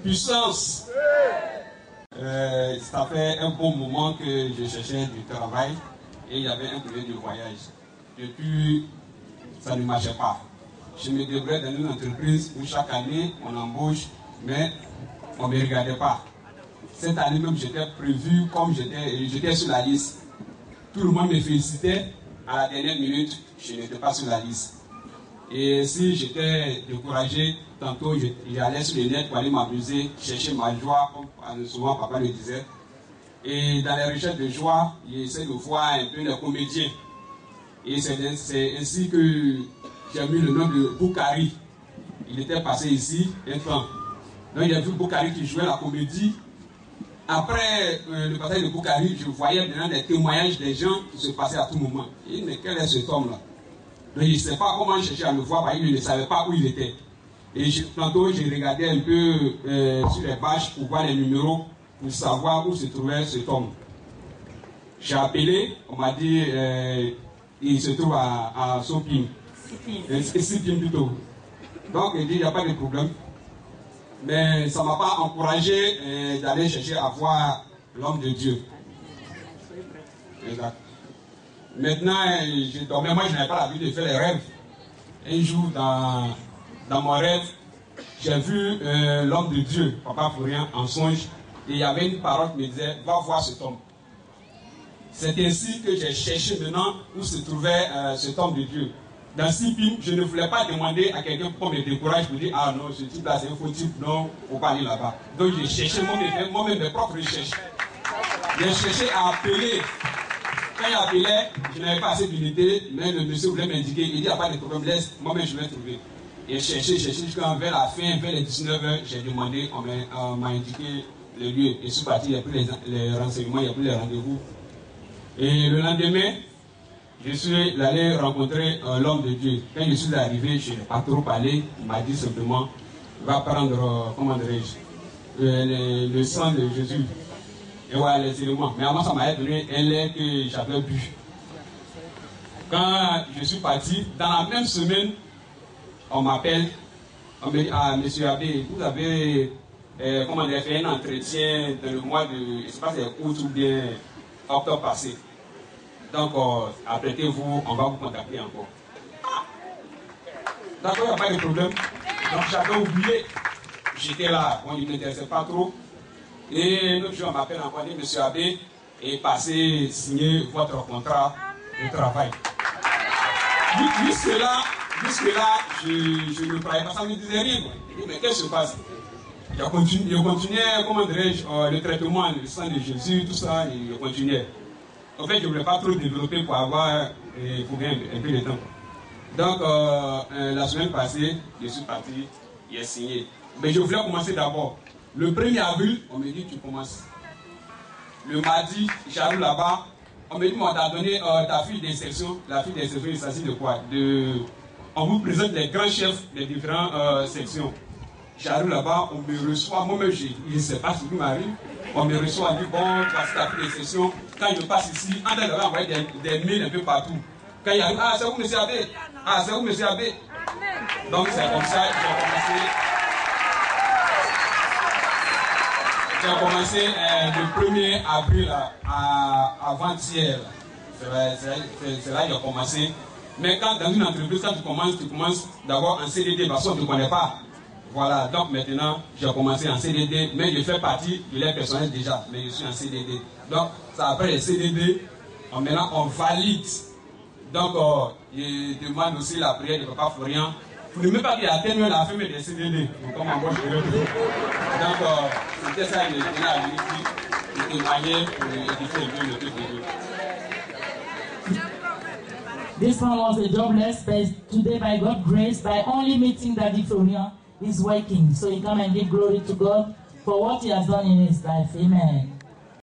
puissance. Ça fait un bon moment que je cherchais du travail et il y avait un projet de voyage. Depuis, ça ne marchait pas. Je me débrouillais dans une entreprise où chaque année on embauche, mais on ne me regardait pas. Cette année même, j'étais prévu comme j'étais sur la liste. Tout le monde me félicitait. À la dernière minute, je n'étais pas sur la liste. Et si j'étais découragé, tantôt j'allais sur les net pour aller m'amuser, chercher ma joie, comme souvent papa le disait. Et dans les recherches de joie, j'essaie de voir un peu les comédiens. Et c'est ainsi que j'ai mis le nom de Boukari. Il était passé ici un temps. Donc il y a vu Boukari qui jouait la comédie. Après le passage de Boukari, je voyais maintenant des témoignages des gens qui se passaient à tout moment. Et mais quel est cet homme-là? Donc je ne sais pas comment chercher à le voir, parce qu'il ne savait pas où il était. Et tantôt, j'ai regardé un peu sur les pages pour voir les numéros, pour savoir où se trouvait cet homme. J'ai appelé, on m'a dit il se trouve à Sopim. Sipim plutôt. Donc il dit il n'y a pas de problème. Mais ça ne m'a pas encouragé d'aller chercher à voir l'homme de Dieu. Exact. Maintenant, je dormais, moi je n'avais pas l'habitude de faire les rêves. Un jour, dans mon rêve, j'ai vu l'homme de Dieu, Papa Florian, en songe. Et il y avait une parole qui me disait, va voir cet homme. C'est ainsi que j'ai cherché maintenant où se trouvait cet homme de Dieu. Dans Sipim, je ne voulais pas demander à quelqu'un pour me décourager, pour dire, ah non, ce type-là, c'est un faux type, non, il ne faut pas aller là-bas. Donc j'ai cherché moi-même mes propres recherches. J'ai cherché à appeler. Quand il appelait, je n'avais pas assez d'unité, mais le monsieur voulait m'indiquer, il dit, il n'y a pas de problème, laisse, moi-même je vais trouver. Et cherché, jusqu'à vers la fin, vers les 19h, j'ai demandé, on m'a indiqué le lieu. Et je suis parti, il y a pris les renseignements, il y a pris les rendez-vous. Et le lendemain, je suis allé rencontrer l'homme de Dieu. Quand je suis arrivé, je n'ai pas trop parlé. Il m'a dit simplement, va prendre, comment dirais-je, le sang de Jésus. Et voilà les éléments. Mais avant, ça m'avait donné un lait que j'avais bu. Quand je suis parti, dans la même semaine, on m'appelle, on me dit, ah, monsieur Abbé, vous avez comment dire, fait un entretien dans le mois de, je ne sais pas si c'est août ou bien octobre passé. Donc, apprêtez-vous, on va vous contacter encore. D'accord, il n'y a pas de problème. Donc, j'avais oublié. J'étais là, on ne m'intéressait pas trop. Et l'autre jour, on m'appelle encore, dit, monsieur Abbé, et passez signer votre contrat de travail. Jusque-là, je ne croyais pas, ça ne me disait rien. Je dis, mais qu'est-ce qui se passe? Je continuais, comment dirais-je, le traitement, le sang de Jésus, tout ça, et je continuais. En fait, je ne voulais pas trop développer pour avoir pour un peu de temps. Donc, la semaine passée, je suis parti, j'ai signé. Mais je voulais commencer d'abord. Le 1er avril, on me dit tu commences. Le mardi, j'arrive là-bas, on me dit on t'a donné ta fiche d'insertion. La fiche d'insertion, il s'agit de quoi? On vous présente les grands chefs des différentes sections. J'arrive là-bas, on me reçoit, moi-même je ne sais pas ce qui m'arrive. On me reçoit, on dit bon, voici ta fiche d'insertion. Quand je passe ici, en train d'avoir envoyé des mails un peu partout. Quand il arrive, ah c'est vous monsieur Abbé, ah c'est vous monsieur Abbé. Donc c'est comme ça que j'ai commencé le 1er avril avant-hier. C'est là que j'ai commencé. Mais quand dans une entreprise, quand tu commences d'abord en CDD, parce qu'on ne te connaît pas. Voilà, donc maintenant, j'ai commencé en CDD, mais je fais partie de l'aide personnelle déjà, mais je suis en CDD. Donc, ça après les CDD, maintenant on valide. Donc, je demande aussi la prière de Papa Florian. Vous ne même pas qu'il a atteint la fin des CDD. Donc, comme moi, je donc, c'était ça, il est là, il témoignait pour édifier le truc de Dieu. This one was a jobless, but today by God's grace, by only meeting Daddy Florian, he's working. So he come and give glory to God for what he has done in his life. Amen.